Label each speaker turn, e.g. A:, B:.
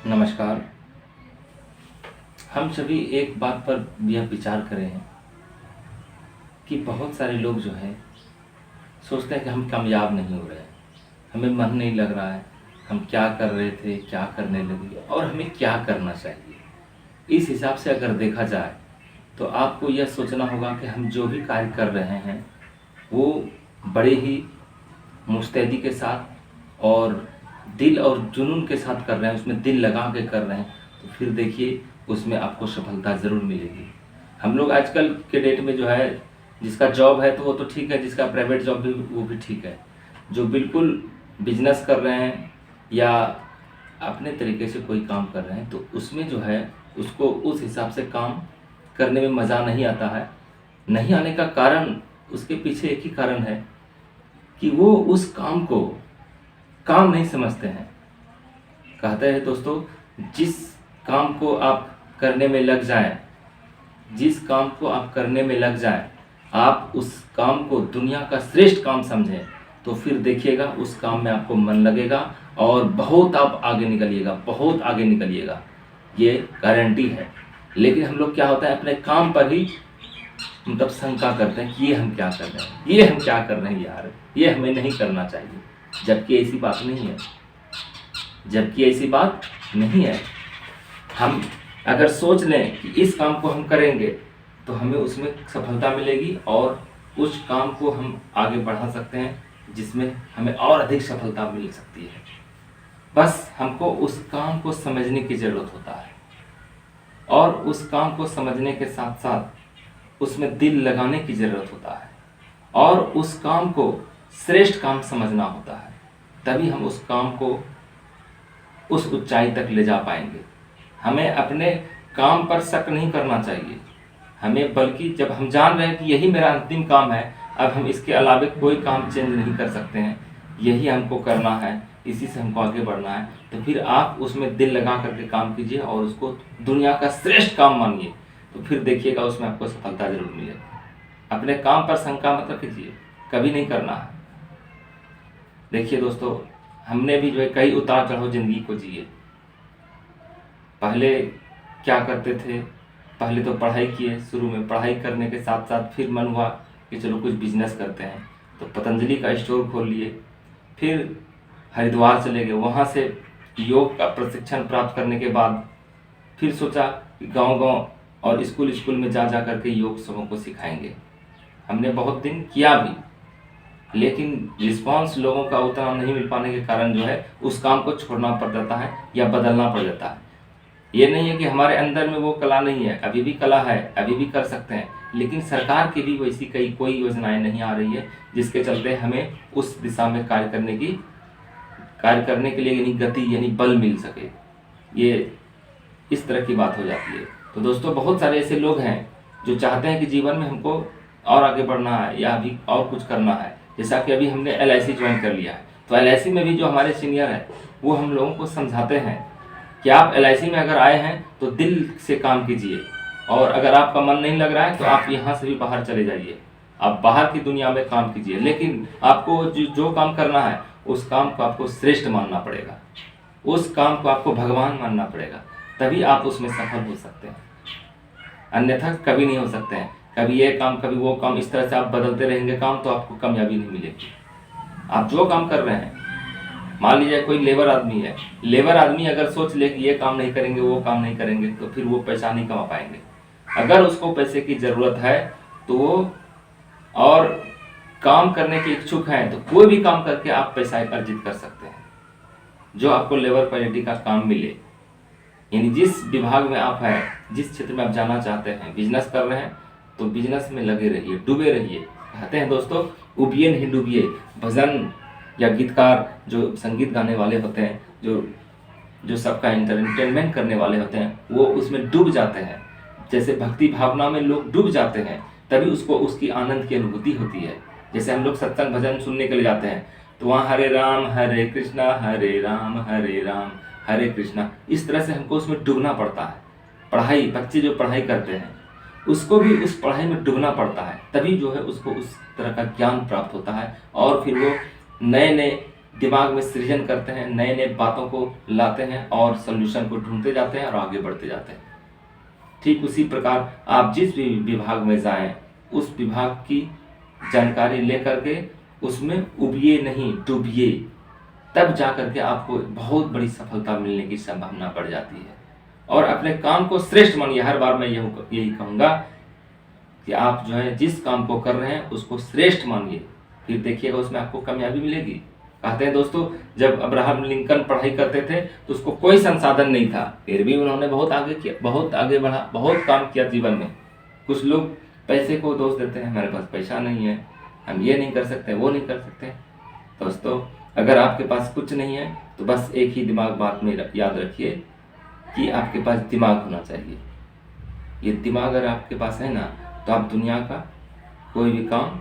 A: नमस्कार। हम सभी एक बात पर यह विचार करें हैं कि बहुत सारे लोग जो हैं सोचते हैं कि हम कामयाब नहीं हो रहे हैं, हमें मन नहीं लग रहा है, हम क्या कर रहे थे, क्या करने लगे और हमें क्या करना चाहिए। इस हिसाब से अगर देखा जाए तो आपको यह सोचना होगा कि हम जो भी कार्य कर रहे हैं वो बड़े ही मुस्तैदी के साथ और दिल और जुनून के साथ कर रहे हैं, उसमें दिल लगा के कर रहे हैं, तो फिर देखिए उसमें आपको सफलता ज़रूर मिलेगी। हम लोग आजकल के डेट में जो है जिसका जॉब है तो वो तो ठीक है, जिसका प्राइवेट जॉब भी वो भी ठीक है। जो बिल्कुल बिजनेस कर रहे हैं या अपने तरीके से कोई काम कर रहे हैं तो उसमें जो है उसको उस हिसाब से काम करने में मज़ा नहीं आता है। नहीं आने का कारण उसके पीछे एक ही कारण है कि वो उस काम को काम नहीं समझते हैं। कहते हैं दोस्तों, जिस काम को आप करने में लग जाएं, जिस काम को आप करने में लग जाएं, आप उस काम को दुनिया का श्रेष्ठ काम समझें तो फिर देखिएगा उस काम में आपको मन लगेगा और बहुत आप आगे निकलिएगा, बहुत आगे निकलिएगा, ये गारंटी है। लेकिन हम लोग क्या होता है अपने काम पर ही मतलब शंका करते हैं कि ये हम क्या कर रहे हैं, ये हम क्या कर रहे हैं यार, ये हमें नहीं करना चाहिए। जबकि ऐसी बात नहीं है, जबकि ऐसी बात नहीं है। हम अगर सोच लें कि इस काम को हम करेंगे तो हमें उसमें सफलता मिलेगी और उस काम को हम आगे बढ़ा सकते हैं जिसमें हमें और अधिक सफलता मिल सकती है। बस हमको उस काम को समझने की ज़रूरत होता है और उस काम को समझने के साथ साथ उसमें दिल लगाने की ज़रूरत होता है और उस काम को श्रेष्ठ काम समझना होता है। तभी हम उस काम को उस ऊंचाई तक ले जा पाएंगे। हमें अपने काम पर शक नहीं करना चाहिए, हमें बल्कि जब हम जान रहे हैं कि यही मेरा अंतिम काम है, अब हम इसके अलावा कोई काम चेंज नहीं कर सकते हैं, यही हमको करना है, इसी से हमको आगे बढ़ना है, तो फिर आप उसमें दिल लगा करके काम कीजिए और उसको दुनिया का श्रेष्ठ काम मानिए। तो फिर देखिएगा उसमें आपको सफलता जरूर मिलेगी। अपने काम पर शंका मत कीजिए, कभी नहीं करना है। देखिए दोस्तों, हमने भी जो है कई उतार चढ़ाव ज़िंदगी को जिए। पहले क्या करते थे, पहले तो पढ़ाई किए, शुरू में पढ़ाई करने के साथ साथ फिर मन हुआ कि चलो कुछ बिजनेस करते हैं, तो पतंजलि का स्टोर खोल लिए। फिर हरिद्वार चले गए, वहाँ से योग का प्रशिक्षण प्राप्त करने के बाद फिर सोचा कि गांव-गांव और स्कूल स्कूल में जा करके योग सबों को सिखाएंगे। हमने बहुत दिन किया भी, लेकिन रिस्पांस लोगों का उतना नहीं मिल पाने के कारण जो है उस काम को छोड़ना पड़ जाता है या बदलना पड़ जाता है। ये नहीं है कि हमारे अंदर में वो कला नहीं है, अभी भी कला है, अभी भी कर सकते हैं, लेकिन सरकार की भी वैसी कोई योजनाएं नहीं आ रही है जिसके चलते हमें उस दिशा में कार्य करने के लिए यानी गति यानी बल मिल सके। ये इस तरह की बात हो जाती है। तो दोस्तों, बहुत सारे ऐसे लोग हैं जो चाहते हैं कि जीवन में हमको और आगे बढ़ना है या अभी और कुछ करना है। जैसा कि अभी हमने LIC ज्वाइन कर लिया है, तो LIC में भी जो हमारे सीनियर हैं वो हम लोगों को समझाते हैं कि आप LIC में अगर आए हैं तो दिल से काम कीजिए और अगर आपका मन नहीं लग रहा है तो आप यहाँ से भी बाहर चले जाइए, आप बाहर की दुनिया में काम कीजिए। लेकिन आपको जो काम करना है उस काम को आपको श्रेष्ठ मानना पड़ेगा, उस काम को आपको भगवान मानना पड़ेगा, तभी आप उसमें सफल हो सकते हैं, अन्यथा कभी नहीं हो सकते हैं। कभी ये काम कभी वो काम, इस तरह से आप बदलते रहेंगे काम तो आपको कामयाबी नहीं मिलेगी। आप जो काम कर रहे हैं, मान लीजिए कोई लेबर आदमी है, लेबर आदमी अगर सोच ले कि ये काम नहीं करेंगे वो काम नहीं करेंगे तो फिर वो पैसा नहीं कमा पाएंगे। अगर उसको पैसे की ज़रूरत है तो वो और काम करने के इच्छुक हैं तो कोई भी काम करके आप पैसा अर्जित कर सकते हैं, जो आपको लेबर क्वालिटी का काम मिले। यानी जिस विभाग में आप हैं, जिस क्षेत्र में आप जाना चाहते हैं, बिजनेस कर रहे हैं तो बिजनेस में लगे रहिए, डूबे रहिए। कहते हैं दोस्तों, उबिए नहीं डूबिए। भजन या गीतकार जो संगीत गाने वाले होते हैं, जो सबका एंटरटेनमेंट करने वाले होते हैं, वो उसमें डूब जाते हैं। जैसे भक्ति भावना में लोग डूब जाते हैं तभी उसको उसकी आनंद की अनुभूति होती है। जैसे हम लोग सत्संग भजन सुनने के लिए जाते हैं तो वहाँ हरे राम हरे कृष्णा हरे कृष्णा, इस तरह से हमको उसमें डूबना पड़ता है। पढ़ाई, बच्चे जो पढ़ाई करते हैं उसको भी उस पढ़ाई में डूबना पड़ता है, तभी जो है उसको उस तरह का ज्ञान प्राप्त होता है और फिर वो नए नए दिमाग में सृजन करते हैं, नए नए बातों को लाते हैं और सल्यूशन को ढूंढते जाते हैं और आगे बढ़ते जाते हैं। ठीक उसी प्रकार आप जिस भी विभाग में जाएं, उस विभाग की जानकारी लेकर के उसमें उबिए नहीं, डूबिए, तब जा करके आपको बहुत बड़ी सफलता मिलने की संभावना बढ़ जाती है। और अपने काम को श्रेष्ठ मानिए। हर बार मैं यही कहूँगा कि आप जो है जिस काम को कर रहे हैं उसको श्रेष्ठ मानिए, फिर देखिएगा उसमें आपको कामयाबी मिलेगी। कहते हैं दोस्तों, जब अब्राहम लिंकन पढ़ाई करते थे तो उसको कोई संसाधन नहीं था, फिर भी उन्होंने बहुत आगे किया, बहुत आगे बढ़ा, बहुत काम किया जीवन में। कुछ लोग पैसे को दोष देते हैं, हमारे पास पैसा नहीं है, हम ये नहीं कर सकते, वो नहीं कर सकते। दोस्तों, अगर आपके पास कुछ नहीं है तो बस एक ही बात में याद रखिए कि आपके पास दिमाग होना चाहिए। ये दिमाग अगर आपके पास है ना, तो आप दुनिया का कोई भी काम